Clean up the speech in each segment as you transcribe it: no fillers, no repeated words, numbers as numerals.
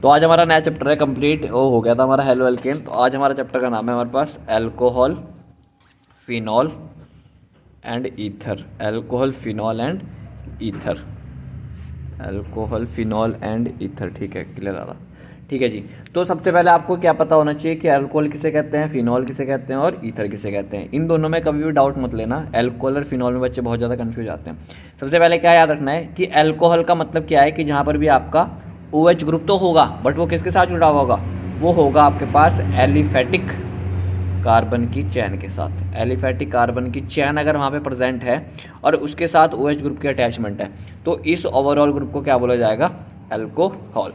तो आज हमारा नया चैप्टर है कंप्लीट, वो हो गया था हमारा हेलो एल्केन। तो आज हमारा चैप्टर का नाम है हमारे पास alcohol, phenol and ether. Alcohol, phenol and ether. Alcohol, phenol and ether. ठीक है, क्लियर आ रहा। ठीक है जी। तो सबसे पहले आपको क्या पता होना चाहिए कि अल्कोहल किसे कहते हैं, फिनॉल किसे कहते हैं और ईथर किसे कहते हैं। इन दोनों में कभी भी डाउट मत लेना। अल्कोहल और फिनॉल में बच्चे बहुत ज़्यादा कंफ्यूज आते हैं। सबसे पहले क्या याद रखना है कि अल्कोहल का मतलब क्या है कि जहाँ पर भी आपका OH ग्रुप तो होगा, बट वो किसके साथ जुड़ा हुआ होगा, वो होगा आपके पास एलिफेटिक कार्बन की चैन के साथ। एलिफेटिक कार्बन की चैन अगर वहाँ पे प्रेजेंट है और उसके साथ OH ग्रुप की अटैचमेंट है, तो इस ओवरऑल ग्रुप को क्या बोला जाएगा, अल्कोहल।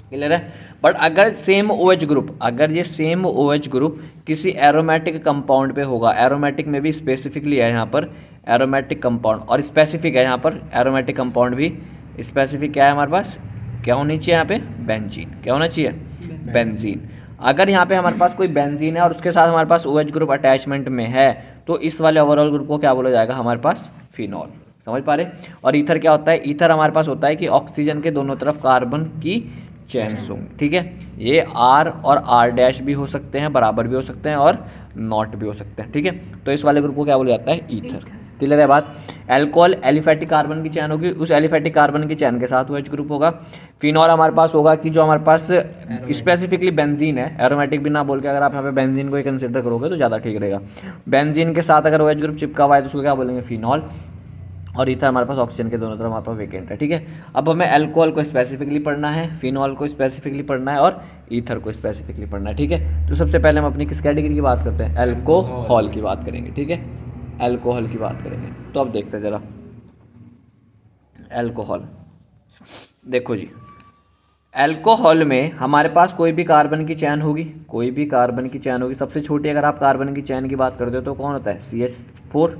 क्लियर है। बट अगर सेम OH ग्रुप, अगर ये सेम OH ग्रुप किसी एरोमेटिक कंपाउंड पे होगा, एरोमेटिक में भी स्पेसिफिकली है यहाँ पर एरोमेटिक कंपाउंड, और स्पेसिफिक है यहाँ पर एरोमेटिक कंपाउंड भी स्पेसिफिक क्या है हमारे पास, क्या होनी चाहिए यहाँ पे, बेंजीन। क्या होना चाहिए, बेंजीन। अगर यहाँ पे हमारे पास कोई बेंजीन है और उसके साथ हमारे पास OH ग्रुप अटैचमेंट में है, तो इस वाले ओवरऑल ग्रुप को क्या बोला जाएगा हमारे पास, फिनॉल। समझ पा रहे। और ईथर क्या होता है, ईथर हमारे पास होता है कि ऑक्सीजन के दोनों तरफ कार्बन की चेन्स होंगे। ठीक है, ये R और R' भी हो सकते हैं, बराबर भी हो सकते हैं और नॉट भी हो सकते हैं। ठीक है, तो इस वाले ग्रुप को क्या बोला जाता है, ईथर। क्लियर है बात। अल्कोहल एलिफेटिक कार्बन की चैन होगी, उस एलिफेटिक कार्बन की चैन के साथ OH ग्रुप होगा। फिनॉल हमारे पास होगा कि जो हमारे पास स्पेसिफिकली बेंजीन है, एरोमेटिक भी ना बोल के अगर आप यहाँ पे बेंजीन को ही कंसिडर करोगे तो ज़्यादा ठीक रहेगा। बेंजीन के साथ अगर OH ग्रुप चिपका हुआ है तो उसको क्या बोलेंगे, फिनॉल। और ईथर हमारे पास ऑक्सीजन के दोनों तरफ हमारे पास वेकेंट है। ठीक है, अब हमें अल्कोहल को स्पेसिफिकली पढ़ना है, फिनॉल को स्पेसिफिकली पढ़ना है और ईथर को स्पेसिफिकली पढ़ना है। ठीक है, तो सबसे पहले हम अपनी किस कैटेगरी की बात करते हैं, अल्कोहल की बात करेंगे। ठीक है, अल्कोहल की बात करेंगे। तो अब देखते हैं ज़रा अल्कोहल। देखो जी, अल्कोहल में हमारे पास कोई भी कार्बन की चैन होगी, कोई भी कार्बन की चैन होगी। सबसे छोटी अगर आप कार्बन की चैन की बात करते हो तो कौन होता है, CH4,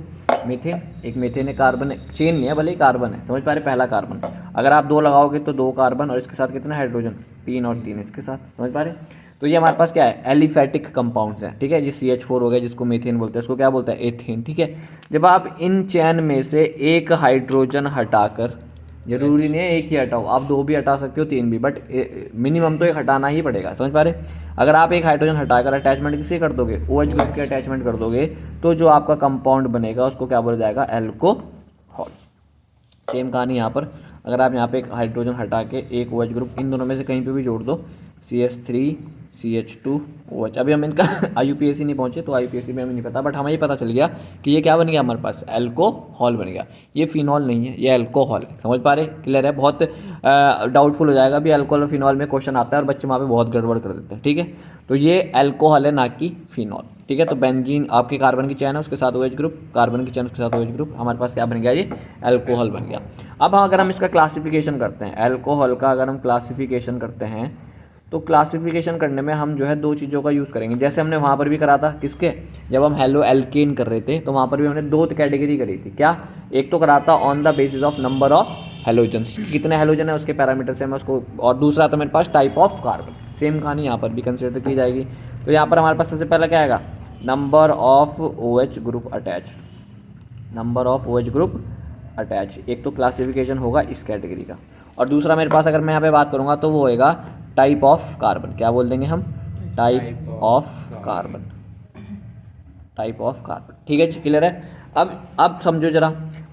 मीथेन। एक मीथेन है, कार्बन चेन नहीं है, भले ही कार्बन है। समझ पा रहे, पहला कार्बन। अगर आप 2 लगाओगे तो 2 कार्बन और इसके साथ कितना हाइड्रोजन, 3 और 3 इसके साथ। समझ पा रहे। तो ये हमारे पास क्या है, एलिफेटिक कंपाउंड्स है। ठीक है, ये CH4 हो गया जिसको मीथेन बोलते हैं, इसको क्या बोलते हैं, एथेन। ठीक है, जब आप इन चैन में से एक हाइड्रोजन हटाकर, जरूरी नहीं है एक ही हटाओ, आप 2 भी हटा सकते हो, 3 भी, बट मिनिमम तो एक हटाना ही पड़ेगा। समझ पा रहे। अगर आप एक हाइड्रोजन हटाकर अटैचमेंट किससे कर दोगे, OH ग्रुप के अटैचमेंट कर दोगे, तो जो आपका कंपाउंड बनेगा उसको क्या बोला जाएगा, अल्कोहल। सेम कहानी यहाँ पर। अगर आप यहाँ पे एक हाइड्रोजन हटा के एक OH ग्रुप इन दोनों में से कहीं पे भी जोड़ दो, CH3 CH2 OH। अभी हम इनका IUPAC नहीं पहुँचे तो IUPAC में हमें नहीं पता, बट हमें ये पता चल गया कि ये क्या बन गया हमारे पास, अल्कोहल बन गया। ये फिनॉल नहीं है, ये अल्कोहल है। समझ पा रहे, क्लियर है। बहुत डाउटफुल हो जाएगा भी अल्कोहल और फिनॉल में क्वेश्चन आता है और बच्चे वहाँ पे बहुत गड़बड़ कर देते हैं। ठीक है, तो ये अल्कोहल है ना कि फिनॉल। ठीक है, तो बेंजीन आपकी कार्बन की चैन है, उसके साथ OH ग्रुप, कार्बन की चैन उसके साथ OH ग्रुप, हमारे पास क्या बन गया, ये अल्कोहल बन गया। अब अगर हम इसका क्लासिफिकेशन करते हैं, अल्कोहल का अगर हम क्लासिफिकेशन करते हैं, तो क्लासिफिकेशन करने में हम जो है 2 चीज़ों का यूज़ करेंगे। जैसे हमने वहाँ पर भी करा था, किसके, जब हम हेलो एल्केन कर रहे थे तो वहाँ पर भी हमने 2 कैटेगरी करी थी। क्या, एक तो करा था on the basis of number of halogens, कितने हेलोजन है उसके पैरामीटर से मैं उसको, और दूसरा था मेरे पास टाइप ऑफ कार्बन। सेम कहानी यहाँ पर भी कंसिडर की जाएगी। तो यहाँ पर हमारे पास सबसे पहला क्या आएगा, number of OH group attached, number of OH group attach. एक तो क्लासिफिकेशन होगा इस कैटेगरी का, और दूसरा मेरे पास अगर मैं यहाँ पे बात करूँगा तो वो होएगा टाइप ऑफ कार्बन। क्या बोल देंगे हम, type of carbon, type of carbon. ठीक है जी, क्लियर है। अब समझो जरा,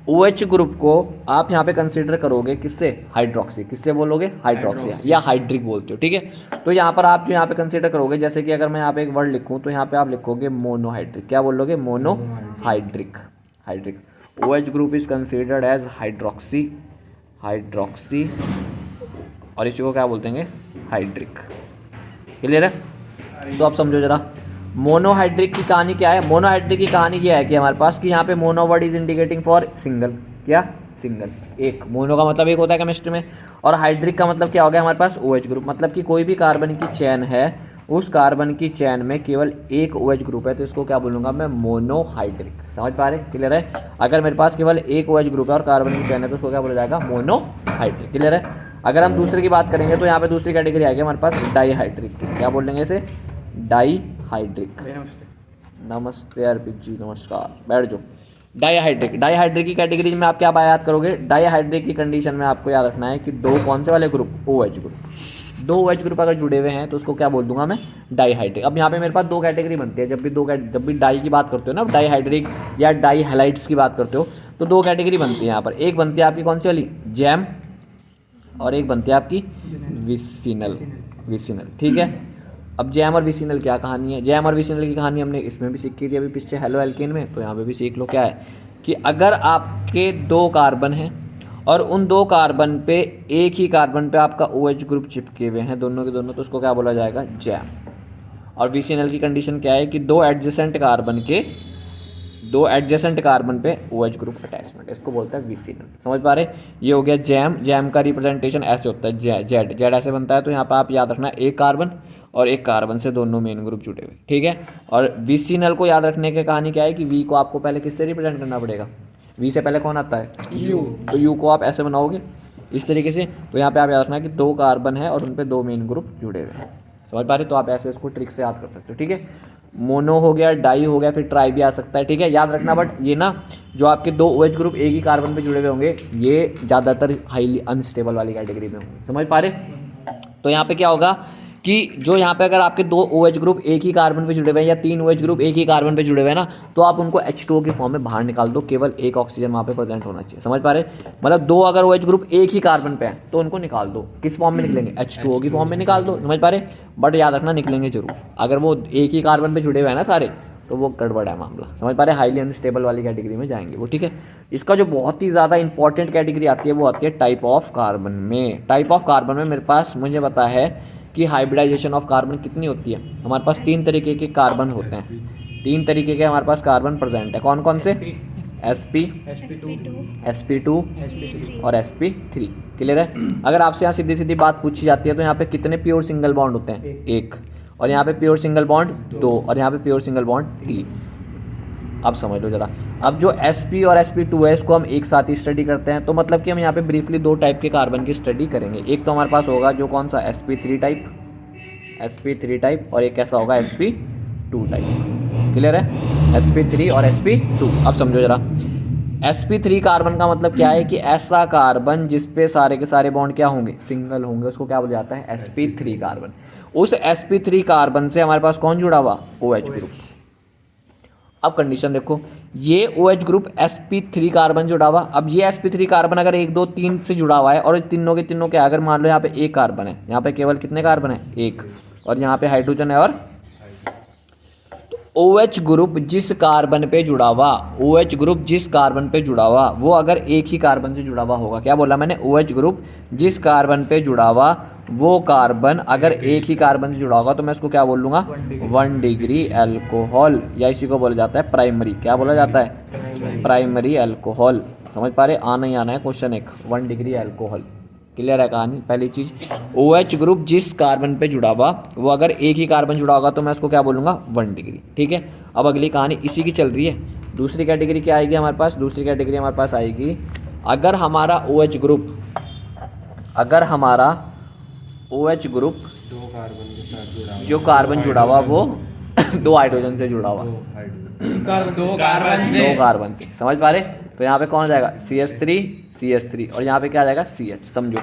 OH ग्रुप को आप यहाँ पे कंसिडर करोगे किससे, हाइड्रोक्सी। किससे बोलोगे, हाइड्रोक्सी या हाइड्रिक बोलते हो। ठीक है, तो यहाँ पर आप जो यहाँ पे कंसिडर करोगे, जैसे कि अगर मैं यहाँ पे एक वर्ड लिखूँ तो यहाँ पे आप लिखोगे मोनोहाइड्रिक। क्या बोलोगे, monohydric, hydric. OH group is considered as hydroxy, hydroxy, और इसी को क्या बोलते हैं, हाइड्रिक। क्लियर है। तो आप समझो जरा, मोनोहाइड्रिक की कहानी क्या है। मोनोहाइड्रिक की कहानी ये है कि हमारे पास कि यहाँ पे mono word is indicating for single. क्या, सिंगल, एक। मोनो का मतलब एक होता है केमिस्ट्री में, और हाइड्रिक का मतलब क्या हो गया हमारे पास, OH ग्रुप। मतलब कि कोई भी कार्बन की चैन है, उस कार्बन की चैन में केवल एक OH ग्रुप है, तो इसको क्या बोलूँगा मैं, मोनोहाइड्रिक। समझ पा रहे, क्लियर है। अगर मेरे पास केवल एक OH ग्रुप है और कार्बन की चैन है तो उसको क्या बोला जाएगा, मोनोहाइड्रिक। क्लियर है। अगर हम दूसरे की बात करेंगे तो यहाँ पे दूसरी कैटेगरी आ गई हमारे पास डाईहाइड्रिक की। क्या बोल देंगे इसे, डाईहाइड्रिक। नमस्ते अर्पित जी, नमस्कार, बैठ जाओ। डाईहाइड्रिक, डाईहाइड्रिक की कैटेगरी में आप क्या याद करोगे, डाईहाइड्रिक की कंडीशन में आपको याद रखना है कि 2 कौन से वाले ग्रुप, OH ग्रुप। दो OH ग्रुप अगर जुड़े हुए हैं तो उसको क्या बोल दूंगा मैं, डाईहाइड्रिक। अब यहाँ पे मेरे पास दो कैटेगरी बनती है, जब भी डाई की बात करते हो ना, डाईहाइड्रिक या डाई हैलाइड्स की बात करते हो, तो दो कैटेगरी बनती है यहाँ पर। एक बनती है आपकी कौन सी वाली, जैम, और एक बनती है आपकी विसिनल। ठीक है। अब जैम और विसिनल क्या कहानी है, जैम और विसिनल की कहानी हमने इसमें भी सीखी थी अभी पीछे हेलो एल्केन में, तो यहाँ पे भी सीख लो। क्या है कि अगर आपके दो कार्बन हैं और उन दो कार्बन पे एक ही कार्बन पे आपका OH ग्रुप चिपके हुए हैं दोनों के दोनों, तो उसको क्या बोला जाएगा, जैम। और विसिनल की कंडीशन क्या है कि दो एडजेसेंट कार्बन पे OH ग्रुप अटैचमेंट, इसको बोलता है विसिनल। समझ पा रहे, ये हो गया जैम। जैम का रिप्रेजेंटेशन ऐसे होता है, जेड ऐसे बनता है, तो यहाँ पर आप याद रखना एक कार्बन और एक कार्बन से दोनों मेन ग्रुप जुड़े हुए, ठीक है। और विसिनल को याद रखने की कहानी क्या है कि वी को आपको पहले किससे रिप्रेजेंट करना पड़ेगा, वी से पहले कौन आता है, यू। तो यू को आप ऐसे बनाओगे इस तरीके से, तो यहाँ पे आप याद रखना कि दो कार्बन है और उन पे दो मेन ग्रुप जुड़े हुए हैं। समझ पा रहे, तो आप ऐसे इसको ट्रिक से याद कर सकते हो, ठीक है। मोनो हो गया, डाई हो गया, फिर ट्राई भी आ सकता है, ठीक है, याद रखना। बट ये ना जो आपके दो OH ग्रुप एक ही कार्बन पे जुड़े हुए होंगे, ये ज़्यादातर हाईली अनस्टेबल वाली कैटेगरी में होंगे। समझ पा रहे, तो यहाँ पे क्या होगा कि जो यहाँ पे अगर आपके दो OH ग्रुप एक ही कार्बन पे जुड़े हुए हैं या तीन OH ग्रुप एक ही कार्बन पे जुड़े हुए हैं ना, तो आप उनको H2O की फॉर्म में बाहर निकाल दो, केवल एक ऑक्सीजन वहाँ पे प्रेजेंट होना चाहिए। समझ पा रहे, मतलब दो अगर OH ग्रुप एक ही कार्बन पे हैं तो उनको निकाल दो, किस फॉर्म में निकलेंगे, H2O की फॉर्म में निकाल दो। समझ पा रहे, बट याद रखना निकलेंगे जरूर। अगर वो एक ही कार्बन पे जुड़े हुए हैं ना सारे, तो वो गड़बड़ है मामला। समझ पा रहे, हाईली अनस्टेबल वाली कैटेगरी में जाएंगे वो, ठीक है। इसका जो बहुत ही ज़्यादा इंपॉर्टेंट कैटेगरी आती है वो आती है टाइप ऑफ कार्बन में। टाइप ऑफ कार्बन में मेरे पास मुझे पता है कि हाइब्रिडाइजेशन ऑफ कार्बन कितनी होती है। हमारे पास तीन तरीके के कार्बन होते हैं, तीन तरीके के हमारे पास कार्बन प्रेजेंट है। कौन कौन से, sp, sp2 और sp3। क्लियर है। अगर आपसे यहाँ सीधी सीधी बात पूछी जाती है तो यहाँ पे कितने प्योर सिंगल बॉन्ड होते हैं, एक, और यहाँ पे प्योर सिंगल बॉन्ड दो, और यहाँ पे प्योर सिंगल बॉन्ड तीन। अब समझ लो जरा। अब जो sp और sp2 है इसको हम एक साथ ही स्टडी करते हैं, तो मतलब कि हम यहाँ पे ब्रीफली दो टाइप के कार्बन की स्टडी करेंगे। एक तो हमारे पास होगा जो कौन सा, sp3 टाइप, और एक कैसा होगा, sp2 टाइप। क्लियर है, sp3 और sp2। अब समझो जरा, sp3 कार्बन का मतलब क्या है कि ऐसा कार्बन जिसपे सारे के सारे बॉन्ड क्या होंगे, सिंगल होंगे, उसको क्या बोला जाता है, sp3 कार्बन। उस sp3 कार्बन से हमारे पास कौन जुड़ा हुआ, OH ग्रुप। अब कंडीशन देखो, ये OH ग्रुप sp3 कार्बन जुड़ा हुआ। अब ये sp3 कार्बन अगर 1 2 3 से जुड़ा हुआ है और तीनों के तीनों क्या, अगर मान लो यहाँ पे एक कार्बन है, यहाँ पे केवल कितने कार्बन है, एक, और यहाँ पे हाइड्रोजन है, और OH ग्रुप जिस कार्बन पे जुड़ा हुआ, OH ग्रुप जिस कार्बन पे जुड़ा हुआ वो अगर एक ही कार्बन से जुड़ा हुआ होगा, क्या बोला मैंने, OH ग्रुप जिस कार्बन पे जुड़ा हुआ वो कार्बन अगर एक ही कार्बन से जुड़ा होगा, तो मैं इसको क्या बोल लूँगा, 1 डिग्री अल्कोहल, या इसी को बोला जाता है प्राइमरी। क्या बोला जाता है, प्राइमरी अल्कोहल। समझ पा रहे, आना ही आना है क्वेश्चन एक, 1 डिग्री अल्कोहल। क्लियर है कहानी। पहली चीज़, OH ग्रुप जिस कार्बन पे जुड़ा हुआ वो अगर एक ही कार्बन जुड़ा होगा तो मैं उसको क्या बोलूँगा, 1 डिग्री। ठीक है। अब अगली कहानी इसी की चल रही है। दूसरी कैटेगरी क्या आएगी हमारे पास, दूसरी कैटेगरी हमारे पास आएगी अगर हमारा OH ग्रुप दो कार्बन के साथ जुड़ा हुआ, जो कार्बन जुड़ा हुआ वो दो हाइड्रोजन से जुड़ा हुआ, दो कार्बन से। समझ पा रहे, तो यहाँ पे कौन हो जाएगा, CH3 और यहाँ पे क्या आ जाएगा, CH। समझो,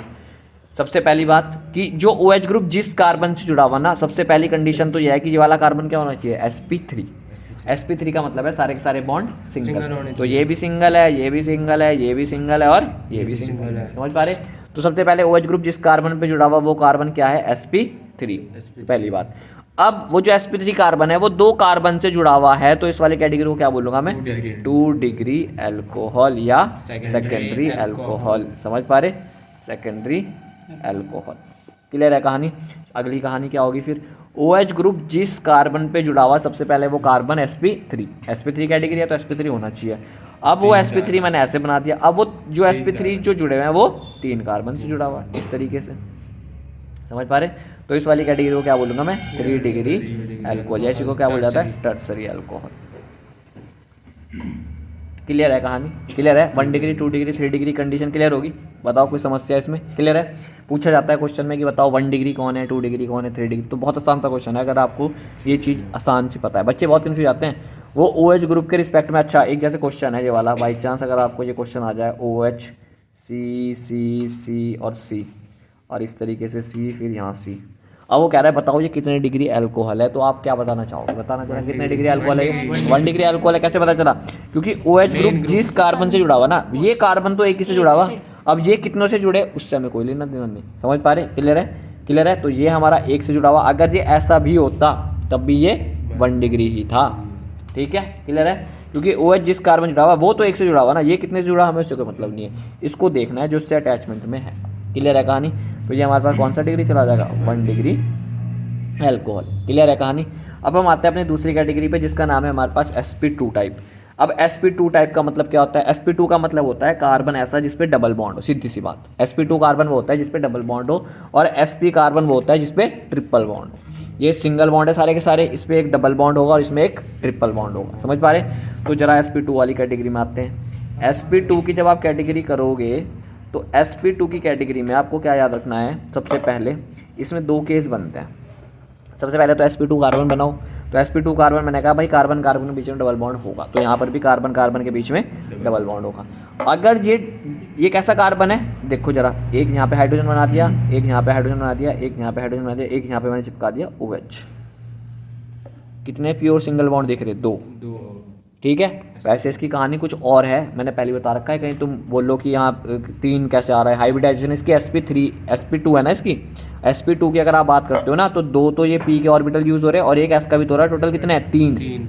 सबसे पहली बात कि जो OH ग्रुप जिस कार्बन से जुड़ा हुआ ना, सबसे पहली कंडीशन तो यह है कि ये वाला कार्बन क्या होना चाहिए, sp3 का मतलब है सारे के सारे बॉन्ड सिंगल। तो ये भी सिंगल है, ये भी सिंगल है, ये भी सिंगल है, और ये भी सिंगल है। समझ पा रहे, तो सबसे पहले OH ग्रुप जिस कार्बन पे जुड़ा हुआ वो कार्बन क्या है, sp3, पहली बात। अब वो जो sp3 कार्बन है वो दो कार्बन से जुड़ा हुआ है, तो इस वाली कैटेगरी को क्या बोलूँगा मैं, 2 डिग्री अल्कोहल या सेकेंडरी अल्कोहल। समझ पा रहे, सेकेंडरी अल्कोहल। क्लियर है कहानी। अगली कहानी क्या होगी फिर, OH ग्रुप जिस कार्बन पे जुड़ा हुआ सबसे पहले वो कार्बन sp3 कैटेगरी है तो sp3 होना चाहिए। अब वो sp3 मैंने ऐसे बना दिया, अब वो जो sp3 जो जुड़े हुए हैं वो 3 कार्बन से जुड़ा हुआ इस तरीके से। समझ पा रहे, तो इस वाली कैटेगरी को क्या बोलूँगा मैं, 3 डिग्री अल्कोहल, या इसी को क्या बोला जाता है, टर्सरी अल्कोहल। क्लियर है कहानी, क्लियर है। 1 degree 2 degree 3 degree condition clear होगी। बताओ कोई समस्या इसमें, क्लियर है। पूछा जाता है क्वेश्चन में कि बताओ 1 डिग्री कौन है, 2 डिग्री कौन है, 3 डिग्री, तो बहुत आसान सा क्वेश्चन है अगर आपको ये चीज़ आसान सी पता है। बच्चे बहुत कन्फ्यूज जाते हैं वो OH ग्रुप के रिस्पेक्ट में। अच्छा, एक जैसे क्वेश्चन है ये वाला, बाई चांस अगर आपको ये क्वेश्चन आ जाए OH C और C, और इस तरीके से C, फिर यहाँ C। अब वो कह रहा है बताओ ये कितने डिग्री अल्कोहल है, तो आप क्या बताना चाहोगे, बताना चाहोगे कितने डिग्री अल्कोहल है? 1 डिग्री अल्कोहल है। कैसे पता चला? क्योंकि OH ग्रुप जिस कार्बन से जुड़ा हुआ ना, ये कार्बन तो एक ही से जुड़ा हुआ, अब ये कितनों से जुड़े उससे हमें कोई लेना देना नहीं। समझ पा रहे? क्लियर है? क्लियर है। तो ये हमारा एक से जुड़ा हुआ, अगर ये ऐसा भी होता तब भी ये 1 डिग्री ही था। ठीक है, क्लियर है। क्योंकि OH जिस कार्बन जुड़ा हुआ वो तो एक से जुड़ा हुआ ना, ये कितने से जुड़ा हमें उससे कोई मतलब नहीं है, इसको देखना है जो उससे अटैचमेंट में है। क्लियर है कहानी? तो ये हमारे पास कौन सा डिग्री चला जाएगा? 1 डिग्री अल्कोहल। क्लियर है कहानी? अब हम आते हैं अपनी दूसरी कैटेगरी पे जिसका नाम है हमारे पास sp2 टाइप। अब sp2 टाइप का मतलब क्या होता है? sp2 का मतलब होता है कार्बन ऐसा जिस पे डबल बॉन्ड हो। सीधी सी बात, sp2 कार्बन वो होता है जिस पे डबल बॉन्ड हो, और sp कार्बन वो होता है जिस पे ट्रिपल बॉन्ड हो। ये सिंगल बॉन्ड है सारे के सारे, इस पे एक डबल बॉन्ड होगा और इसमें एक ट्रिपल बॉन्ड होगा। समझ पा रहे? तो जरा sp2 वाली कैटेगरी में आते हैं। sp2 की जब आप कैटेगरी करोगे तो sp2 की कैटेगरी में आपको क्या याद रखना है? सबसे पहले इसमें 2 केस बनते हैं। सबसे पहले तो sp2 कार्बन बनाओ, तो sp2 कार्बन मैंने कहा भाई कार्बन कार्बन के बीच में डबल बॉन्ड होगा, तो यहाँ पर भी कार्बन कार्बन के बीच में डबल बॉन्ड होगा। अगर ये कैसा कार्बन है? देखो जरा, एक यहाँ पे हाइड्रोजन बना दिया, एक यहाँ पे हाइड्रोजन बना दिया, एक यहाँ पे हाइड्रोजन बना दिया, एक यहाँ पे मैंने चिपका दिया OH। कितने प्योर सिंगल बॉन्ड देख रहे? 2। ठीक है। वैसे इसकी कहानी कुछ और है, मैंने पहले बता रखा है, कहीं तुम बोलो कि यहाँ 3 कैसे आ रहा है। हाइब्रिडाइजेशन इसकी sp2 है ना, इसकी sp2 की अगर आप बात करते हो ना, तो 2 तो ये p के ऑर्बिटल यूज हो रहे हैं और एक s का भी तो हो रहा है। टोटल कितने हैं? 3।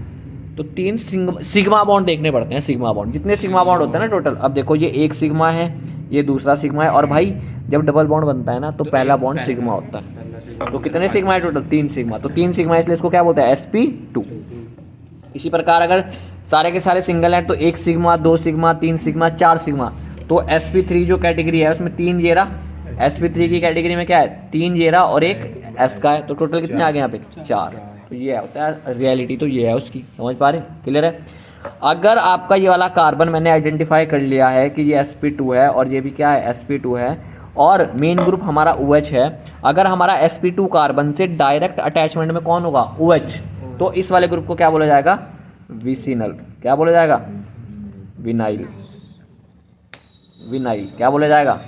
तो 3 सिग्मा बॉन्ड देखने पड़ते हैं। सिग्मा बॉन्ड, जितने सिग्मा बॉन्ड होते हैं ना टोटल, अब देखो ये एक सिग्मा है, ये दूसरा सिग्मा है, और भाई जब डबल बॉन्ड बनता है ना तो पहला बॉन्ड सिग्मा होता है। तो कितने सिग्मा है टोटल? 3 सिग्मा। तो 3 सिग्मा इसलिए इसको क्या बोलते हैं? sp2। इसी प्रकार अगर सारे के सारे सिंगल हैं तो 1 सिग्मा, 2 सिग्मा, 3 सिग्मा, 4 सिग्मा। तो sp3 जो कैटेगरी है उसमें 3 ये रहा। sp3 की कैटेगरी में क्या है? 3 ये रहा और एक s का है। तो टोटल कितने आ गए यहाँ पे? 4। तो ये होता है रियलिटी, तो ये है उसकी। समझ पा रहे? क्लियर है। अगर आपका ये वाला कार्बन मैंने आइडेंटिफाई कर लिया है कि ये sp2 है और ये भी क्या है? sp2 है, और मेन ग्रुप हमारा OH है। अगर हमारा sp2 कार्बन से डायरेक्ट अटैचमेंट में कौन होगा? OH। तो इस वाले ग्रुप को क्या बोला जाएगा? विसिनल। क्या बोला जाएगा? विनाइल। विनाइल क्या बोला जाएगा?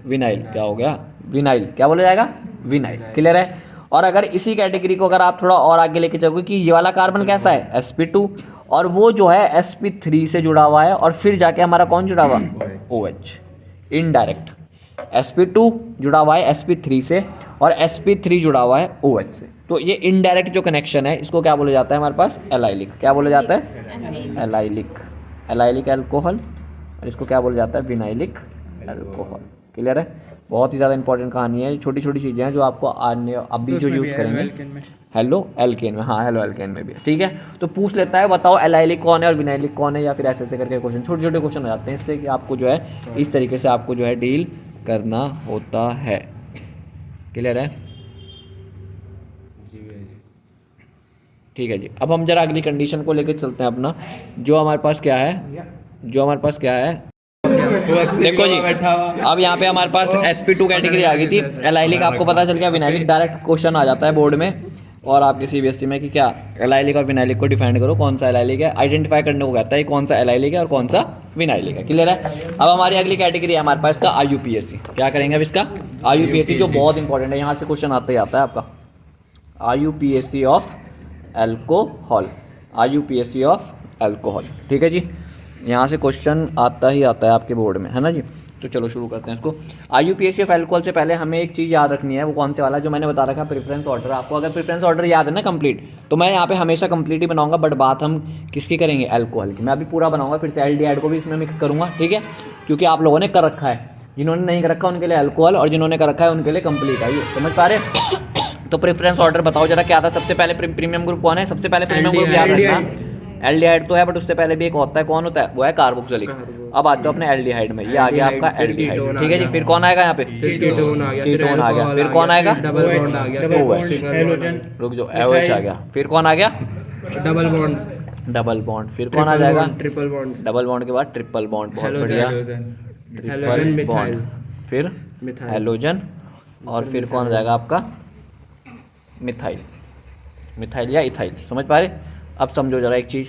विनाइल। क्या हो गया? विनाइल। क्या बोला जाएगा? विनाइल। क्लियर है। और अगर इसी कैटेगरी को अगर आप थोड़ा और आगे लेके चलोगे कि ये वाला कार्बन कैसा है? sp2, और वो जो है sp3 से जुड़ा हुआ है, और फिर जाके हमारा कौन जुड़ा हुआ? OH। इनडायरेक्ट sp2 जुड़ा हुआ है sp3 से, और sp3 जुड़ा हुआ है OH से। तो ये इनडायरेक्ट जो कनेक्शन है इसको क्या बोला जाता है हमारे पास? एलाइलिक। क्या बोला जाता है? एलाइलिक। Allylic alcohol. और इसको क्या बोला जाता है? Vinylic alcohol. क्लियर है। बहुत ही ज़्यादा इंपॉर्टेंट कहानी है, छोटी छोटी चीज़ें हैं जो आपको आने अभी जो यूज़ करेंगे। हेलो एल्केन में, हाँ हेलो एल्केन में भी। ठीक है। तो पूछ लेता है बताओ एलाइलिक कौन है और विनाइलिक कौन है, या फिर ऐसे ऐसे करके क्वेश्चन, छोटे छोटे क्वेश्चन हो जाते हैं, इससे कि आपको जो है इस तरीके से आपको जो है डील करना होता है। क्लियर है। ठीक है जी। अब हम जरा अगली कंडीशन को लेकर चलते हैं अपना, जो हमारे पास क्या है, जो हमारे पास क्या है। देखो जी, अब यहाँ पे हमारे पास sp2 कैटेगरी आ गई थी। एलाइलिक आपको पता चल गया, विनाइलिक डायरेक्ट क्वेश्चन आ जाता है बोर्ड में और आपके CBSE में कि क्या एलाइलिक और विनाइलिक को डिफाइंड करो, कौन सा एलाइलिक है, आइडेंटिफाई करने को कहता है कौन सा एलाइलिक है और कौन सा विनाइलिक है। क्लियर है। अब हमारी अगली कैटेगरी है हमारे पास इसका IUPAC। क्या करेंगे अब इसका? IUPAC, जो बहुत इंपॉर्टेंट है, यहाँ से क्वेश्चन आता ही आता है आपका। IUPAC of alcohol. IUPAC of alcohol. ठीक है जी, यहाँ से क्वेश्चन आता ही आता है आपके बोर्ड में, है ना जी। तो चलो शुरू करते हैं इसको। IUPAC ऑफ अल्कोहल से पहले हमें एक चीज़ याद रखनी है, वो कौन से वाला जो मैंने बता रखा है, प्रेफरेंस ऑर्डर। आपको अगर प्रेफरेंस ऑर्डर याद है ना कंप्लीट, तो मैं यहाँ पे हमेशा कंप्लीट ही बनाऊंगा, बट बात हम किसकी करेंगे? अल्कोहल की। मैं अभी पूरा बनाऊंगा, फिर से एल्डिहाइड को भी इसमें मिक्स करूँगा। ठीक है, क्योंकि आप लोगों ने कर रखा है, जिन्होंने नहीं कर रखा उनके लिए अल्कोहल, और जिन्होंने कर रखा है उनके लिए कंप्लीट। आइए समझ पा रहे। तो प्रेफरेंस ऑर्डर बताओ जरा क्या था। सबसे पहले प्रीमियम ग्रुप कौन है? सबसे पहले प्रीमियम ग्रुप याद रखना, एल्डिहाइड तो है, बट उससे पहले भी एक होता है, कौन होता है? वो है कार्बोक्सिलिक। अब आते हो अपने एल्डिहाइड में, ये आ गया आपका एल्डिहाइड। ठीक है जी, फिर कौन आएगा यहाँ पे? कीटोन आ गया। फिर कौन आएगा? रुक जाओ, OH आ गया। फिर कौन आ गया? Double bond. फिर कौन आ जाएगा? Triple bond. डबल बॉन्ड के बाद ट्रिपल बॉन्ड। बहुत बढ़िया। ट्रिपल बॉन्ड, फिर हेलोजन, और फिर कौन आ जाएगा आपका? मिथाइल। मिथाइल या इथाइल। समझ पा रहे? अब समझो जरा एक चीज़,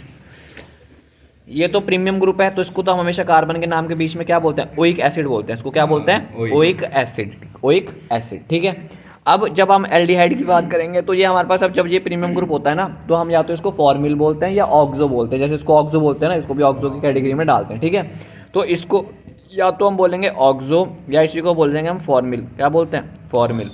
ये तो प्रीमियम ग्रुप है, तो इसको तो हम हमेशा कार्बन के नाम के बीच में क्या बोलते हैं? ओइक एसिड बोलते हैं। इसको क्या बोलते हैं? Oic acid. ओइक एसिड, ठीक है। अब जब हम एल्डिहाइड की बात करेंगे तो ये हमारे पास, अब जब ये प्रीमियम ग्रुप होता है ना, तो हम या तो इसको फॉर्मिल बोलते हैं या ऑक्सो बोलते हैं। जैसे इसको ऑक्सो बोलते हैं ना, इसको भी ऑक्सो की कैटेगरी में डालते हैं, ठीक है। तो इसको या तो हम बोलेंगे ऑक्सो या इसी को बोल देंगे हम फॉर्मिल। क्या बोलते हैं? फॉर्मिल,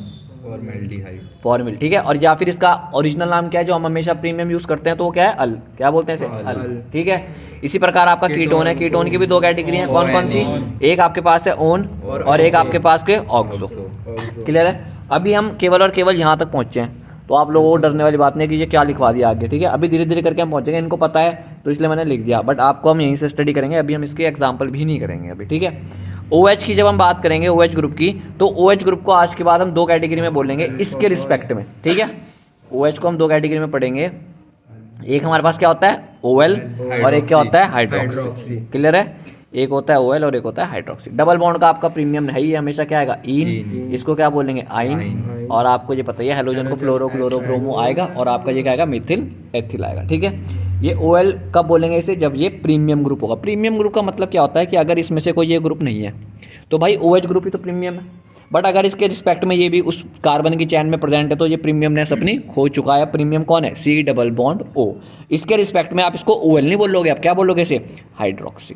फॉर्मिल, ठीक है। और या फिर इसका ओरिजिनल नाम क्या है जो हम हमेशा प्रीमियम यूज करते हैं, तो वो क्या है? अल। क्या बोलते हैं इसे? अल, ठीक है। इसी प्रकार आपका कीटोन है, कीटोन की भी दो कैटेगरी हैं। कौन कौन सी? एक आपके पास है ओन और एक आपके पास के ऑक्सो। क्लियर है? अभी हम केवल और केवल यहाँ तक पहुँचे हैं, तो आप लोगों को डरने वाली बात नहीं कि ये क्या लिखवा दिया आगे, ठीक है। अभी धीरे धीरे करके हम पहुँचेंगे, इनको पता है तो इसलिए मैंने लिख दिया, बट आपको हम यहीं से स्टडी करेंगे। अभी हम इसके एग्जाम्पल भी नहीं करेंगे अभी, ठीक है। OH की जब हम बात करेंगे, OH ग्रुप की, तो OH ग्रुप को आज के बाद हम दो कैटेगरी में बोलेंगे इसके रिस्पेक्ट में, ठीक है। OH को हम दो कैटेगरी में पढ़ेंगे। एक हमारे पास क्या होता है? OL, और एक क्या होता है? हाइड्रोक्सी। क्लियर है? एक होता है OL और एक होता है हाइड्रोक्सी। डबल बॉन्ड का आपका प्रीमियम है ही हमेशा क्या आएगा? इन। इसको क्या बोलेंगे? आइन। और आपको ये पता ही है हेलोजन को फ्लोरो, क्लोरो, ब्रोमो आएगा, और आपका ये क्या आएगा? मिथिल, एथिल आएगा, ठीक है। ये OL कब बोलेंगे इसे? जब ये प्रीमियम ग्रुप होगा। प्रीमियम ग्रुप का मतलब क्या होता है कि अगर इसमें से कोई ये ग्रुप नहीं है तो भाई OH ग्रुप ही तो प्रीमियम है, बट अगर इसके रिस्पेक्ट में ये भी उस कार्बन की चैन में प्रेजेंट है तो ये प्रीमियमनेस अपनी खो चुका है। प्रीमियम कौन है? C double bond O। इसके रिस्पेक्ट में आप इसको OL नहीं बोलोगे, आप क्या बोलोगे इसे? हाइड्रोक्सी।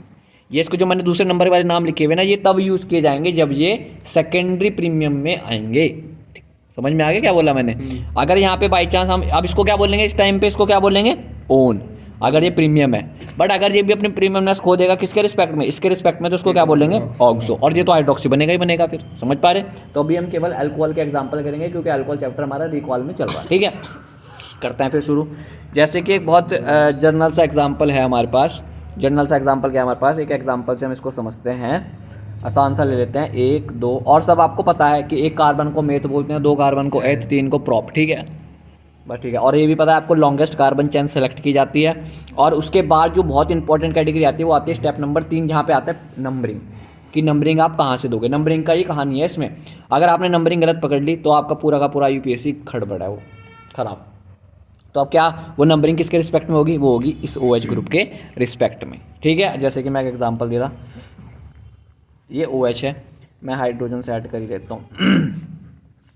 ये इसको जो मैंने दूसरे नंबर वाले नाम लिखे हुए ना, ये तब यूज़ किए जाएंगे जब ये सेकेंडरी प्रीमियम में आएंगे। समझ में आ गया क्या बोला मैंने? अगर यहाँ पे बाई चांस हम अब इसको क्या बोलेंगे इस टाइम पे? इसको क्या बोलेंगे? ओन, अगर ये प्रीमियम है। बट अगर ये भी अपने प्रीमियमनेस खो देगा किसके रिस्पेक्ट में? इसके रिस्पेक्ट में, तो उसको क्या बोलेंगे? ऑक्सो। और ये तो हाइड्रोक्सी बनेगा ही बनेगा फिर। समझ पा रहे? तो अभी हम केवल अल्कोहल के एग्जाम्पल करेंगे क्योंकि अल्कोहल चैप्टर हमारा रिकॉल में चल रहा है, ठीक है। करते हैं फिर शुरू। जैसे कि एक बहुत जर्नल सा एग्जाम्पल है हमारे पास। जर्नल सा एग्जाम्पल क्या है हमारे पास? एक एग्जाम्पल से हम इसको समझते हैं, आसान सा ले लेते हैं। 1 2 और सब आपको पता है कि एक कार्बन को मेथ बोलते हैं, 2 कार्बन को एथ, 3 को प्रॉप, ठीक है बस, ठीक है। और ये भी पता है आपको लॉन्गेस्ट कार्बन चेन सेलेक्ट की जाती है। और उसके बाद जो बहुत इंपॉर्टेंट कैटेगरी आती है वो आती है स्टेप नंबर 3, जहाँ पे आता है नंबरिंग। कि नंबरिंग आप कहाँ से दोगे, नंबरिंग का ही कहानी है इसमें। अगर आपने नंबरिंग गलत पकड़ ली तो आपका पूरा का पूरा UPSC खड़बड़ है, वो खराब। तो अब क्या वो नंबरिंग किसके रिस्पेक्ट में होगी? वो होगी इस OH ग्रुप के रिस्पेक्ट में, ठीक है। जैसे कि मैं एक एग्जांपल दे रहा, ये OH है, मैं हाइड्रोजन से ऐड कर ही लेता हूँ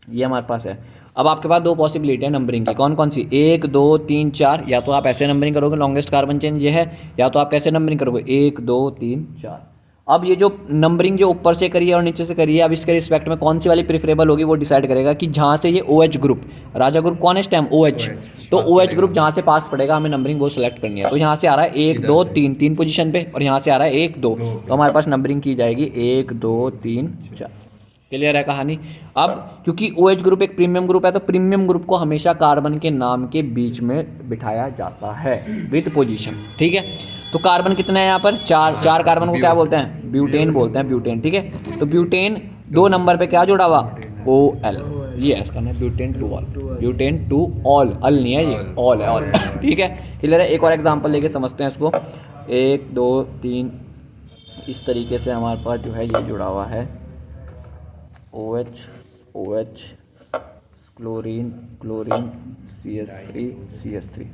ये हमारे पास है। अब आपके पास दो पॉसिबिलिटी है नंबरिंग की, कौन कौन सी? 1 2 3 4। या तो आप ऐसे नंबरिंग करोगे, लॉन्गेस्ट कार्बन चेन ये है, या तो आप कैसे नंबरिंग करोगे? 1 2 3 4। अब ये जो नंबरिंग जो ऊपर से करी है और नीचे से करी है, अब इसके रिस्पेक्ट में कौन सी वाली प्रेफरेबल होगी वो डिसाइड करेगा कि जहाँ से ये OH ग्रुप, राजा ग्रुप कौन है इस टाइम? OH। तो OH ग्रुप जहाँ से पास पड़ेगा हमें नंबरिंग वो सेलेक्ट करनी है। तो यहाँ से आ रहा है 1 2 3, 3 पोजीशन पे, और यहाँ से आ रहा है 1 2, तो हमारे पास नंबरिंग की जाएगी 1 2 3 4। क्लियर है कहानी? अब क्योंकि OH ग्रुप एक प्रीमियम ग्रुप है तो प्रीमियम ग्रुप को हमेशा कार्बन के नाम के बीच में बिठाया जाता है विद पोजीशन, ठीक है। तो कार्बन कितने हैं यहाँ पर? 4 कार्बन को क्या बोलते हैं? ब्यूटेन बोलते हैं, ब्यूटेन, ठीक है। तो ब्यूटेन 2 नंबर पे क्या जुड़ा हुआ? OL। ये है इसका नाम, butane two ol, butane two ol, al नहीं है ये, ऑल है, ऑल, ठीक है। क्लियर है? एक और एग्जाम्पल लेके समझते हैं इसको। 1 2 3 इस तरीके से हमारे पास जो है ये जुड़ा हुआ है OH OH chlorine chlorine CH3 CH3।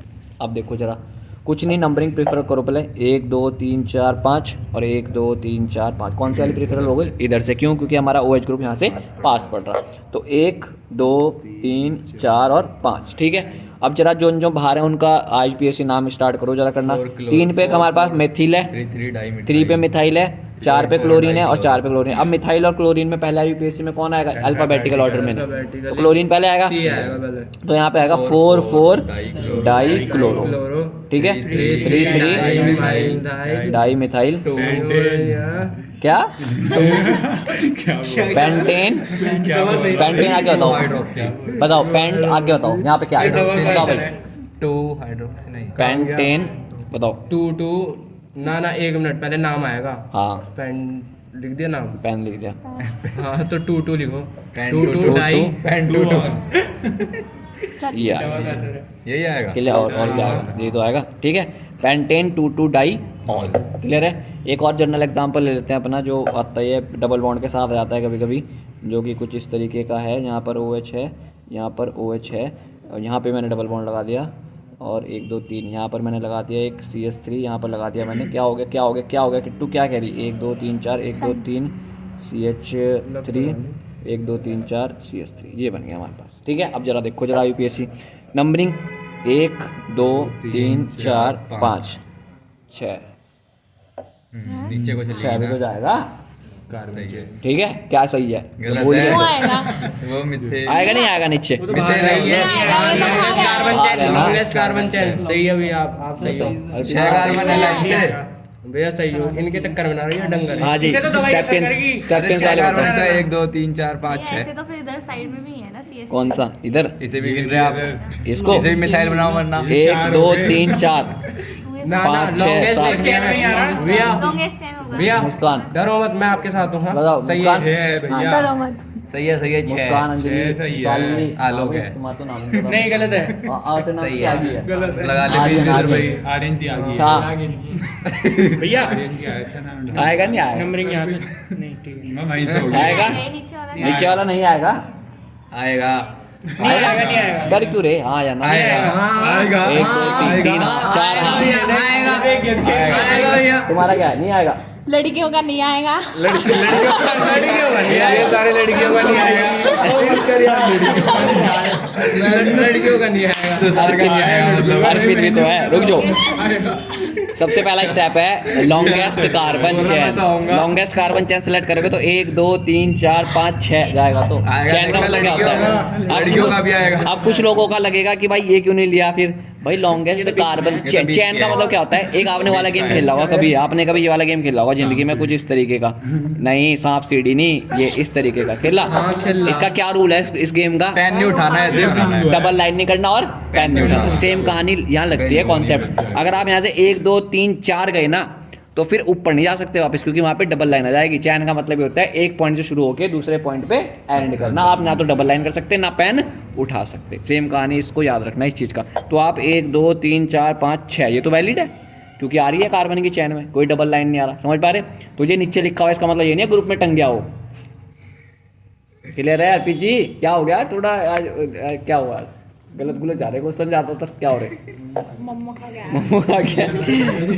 अब देखो जरा, कुछ नहीं, नंबरिंग प्रेफर करो पहले। 1 2 3 4 5 और 1 2 3 4 5। कौन सी वाली प्रेफर हो गई? इधर से। क्यों? क्योंकि हमारा OH ग्रुप यहाँ से पास पड़ रहा। तो 1 2 3 4 और 5, ठीक है। अब जरा जो जो बाहर है उनका IUPAC नाम स्टार्ट करो जरा करना। 3 पे हमारे पास मेथिल है, 3 पे मिथाइल है, 4 पे क्लोरीन है और 4 पे क्लोरीन। अब मिथाइल और क्लोरीन में पहले IUPAC में कौन आएगा? अल्फाबेटिकल ऑर्डर में। तो क्लोरीन पहले आएगा, तो यहाँ पे आएगा 4 4 डाई क्लोरो, ठीक है। 3 3 डाई मिथाइल, क्या पेंटेन, पेंटेन आगे बताओ पेंट आगे बताओ, यहाँ पे क्या आएगा बताओ भाई? 2 हाइड्रोक्सी नहीं, पेंटेन बताओ। 2 ना 1 मिनट पहले नाम आएगा। हाँ पेन लिख दिया नाम, पेन लिख दिया। हाँ तो 2 लिखो, 2 डाई पेन 2 ये यही आएगा। क्लियर? और क्या आएगा? ये तो आएगा, ठीक है। Pentane 2 die all. क्लियर है? एक और जनरल एग्जांपल ले लेते हैं अपना, जो आता है डबल बॉन्ड के साथ आता है कभी कभी, जो कि कुछ इस तरीके का है। यहाँ पर OH है, यहाँ पर OH है, और यहाँ पे मैंने डबल बॉन्ड लगा दिया, और 1 2 3 यहाँ पर मैंने लगा दिया एक CH3, यहाँ पर लगा दिया मैंने। क्या हो गया? क्या हो गया? क्या हो गया? किट्टू क्या कह रही? 1 2 3 4, 1 2 3 CH3 1 2 3 4 CH3 ये बन गया हमारे पास। ठीक है, अब जरा देखो जरा यूपीएससी नंबरिंग 1 2 3 4 5 6 नीचे को 6 भी तो जाएगा। सही है। ठीक है, क्या सही है? गलत भूल है। गए? क्यों आएगा? वो मिथे आएगा नहीं आएगा नीचे? मिथे रही है। लॉन्गेस्ट कार्बन चेन, हाँ। लॉन्गेस्ट कार्बन चेन सही है भैया, आप सही हो। 6 कार्बन है लाइन से। भैया सही हो, इनके चक्कर में ना रही है डंगर। हाँ जी, सेपियंस वाले कार्बन बताओ। है 1 2 3 4 5 6। ऐसे तो फिर इधर साइड में भी है ना CS। कौन सा? इधर इसे भी गिन रहे आप। इसको इसे भी मिथाइल बनाओ वरना 1 2 3 4 ना ना, 5 6 लॉन्गेस्ट 7 चेन में भैया, लॉन्गेस्ट चेन होगा। भैया मुस्कान डरो मत, मैं आपके साथ हूँ। हाँ बताओ सही मुस्कान। है। डरो मत। सही है 6। मुस्कान, अंजलि, शालिनी, आलोक है। तुम्हारा तो नाम नहीं पता। नहीं गलत है। तो नाम सही क्या है। ही है? लगा ले आर्यन, इधर आर्यन। भाई। आर्यन की आ गई है। हाँ, भैया आएगा नहीं आएगा? नंबरिंग यहाँ से नहीं, ठीक है। मैं वहीं पे हो गया। आएगा? ये नीचे वाला नीचे वाला नहीं आएगा? आएगा आएगा नहीं आएगा? डर क्यों रे? हाँ या ना? आएगा 1 2 3 4 हाँ। आएगा भैया। तुम्हारा क्या है? नहीं आएगा? लड़कियों का नहीं आएगा। लड़कियों ये सारे लड़कियों का नहीं आएगा। लड़कियों का नहीं आएगा। अर्पित भी तो है, रुक जाओ। सबसे पहला स्टेप है longest carbon chain. Longest carbon chain select करोगे तो 1 2 3 4 5 6 जाएगा। तो आएगा, चेन का मतलब क्या होता है? लड़कियों का भी आएगा। अब कुछ लोगों का लगेगा कि भाई ये क्यों नहीं लिया फिर भाई लॉन्गेस्ट कार्बन चेन। बीच चेन की का है। मतलब क्या होता है? एक आपने वाला गेम खेला होगा कभी, आपने कभी ये वाला गेम खेला होगा जिंदगी में कुछ इस तरीके का। नहीं, सांप सीढ़ी नहीं, ये इस तरीके का खेला। खेला। इसका क्या रूल है इस गेम का? पेन नहीं उठाना है, ऐसे उठाना है। डबल लाइन नहीं करना और पेन नहीं उठाना। सेम कहानी यहाँ लगती है कॉन्सेप्ट। अगर आप यहाँ से 1 2 3 4 गए ना तो फिर ऊपर नहीं जा सकते वापस, क्योंकि वहाँ पे डबल लाइन आ जाएगी। चैन का मतलब ये होता है एक पॉइंट से शुरू होकर दूसरे पॉइंट पे एंड करना। आप ना तो डबल लाइन कर सकते ना पेन उठा सकते। सेम कहानी, इसको याद रखना इस चीज़ का। तो आप 1 2 3 4 5 6 ये तो वैलिड है क्योंकि आ रही है कार्बन की चैन में, कोई डबल लाइन नहीं आ रहा। समझ पा रहे? तो ये नीचे लिखा हुआ इसका मतलब ये नहीं है ग्रुप में टंग गया हो। क्लियर है अर्पित जी? क्या हो गया? थोड़ा आज क्या हुआ? गलत गुलत जा रहे क्वेश्चन जाता तो क्या हो रहे? मम्मा का क्या? मम्मू आ गया।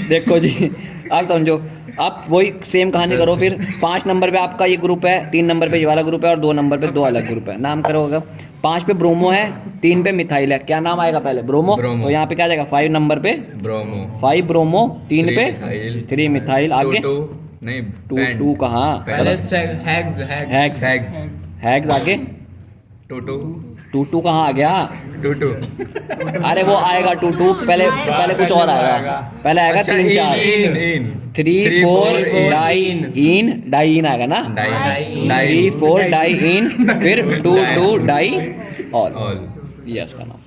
देखो जी, आप समझो, आप वही सेम कहानी करो। फिर 5 नंबर पे आपका ये ग्रुप है, 3 नंबर पे ये वाला ग्रुप है और 2 नंबर पे 2 अलग ग्रुप है। नाम करोगे 5 पे ब्रोमो है, 3 पे मिथाइल है। क्या नाम आएगा पहले? ब्रोमो। ब्रोमो। तो यहाँ पे क्या जाएगा? 5 नंबर पे ब्रोमो 5 ब्रोमो, 3 3 पे मिथाइल, 3 मिथाइल। आगे 2 नहीं 2 कहाँ? पहले हैग्स हैग्स हैग्स आगे 2 2 कहाँ आ गया? 2 अरे वो आएगा 2 पहले कुछ और आएगा। पहले आएगा 3 4 3 4 डाइन डाइन आएगा ना? 3 4 डाइन फिर 2 2 डाई ऑल। ये इसका नाम।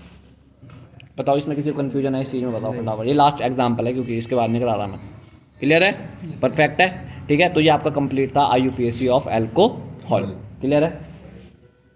बताओ इसमें किसी को कंफ्यूजन है इस चीज़ में? बताओ फटाफट। ये लास्ट एग्जाम्पल है क्योंकि इसके बाद नहीं करा रहा मैं। क्लियर है? परफेक्ट है? ठीक है, तो ये आपका कंप्लीट था IUPAC ऑफ एल्कोहल। क्लियर है?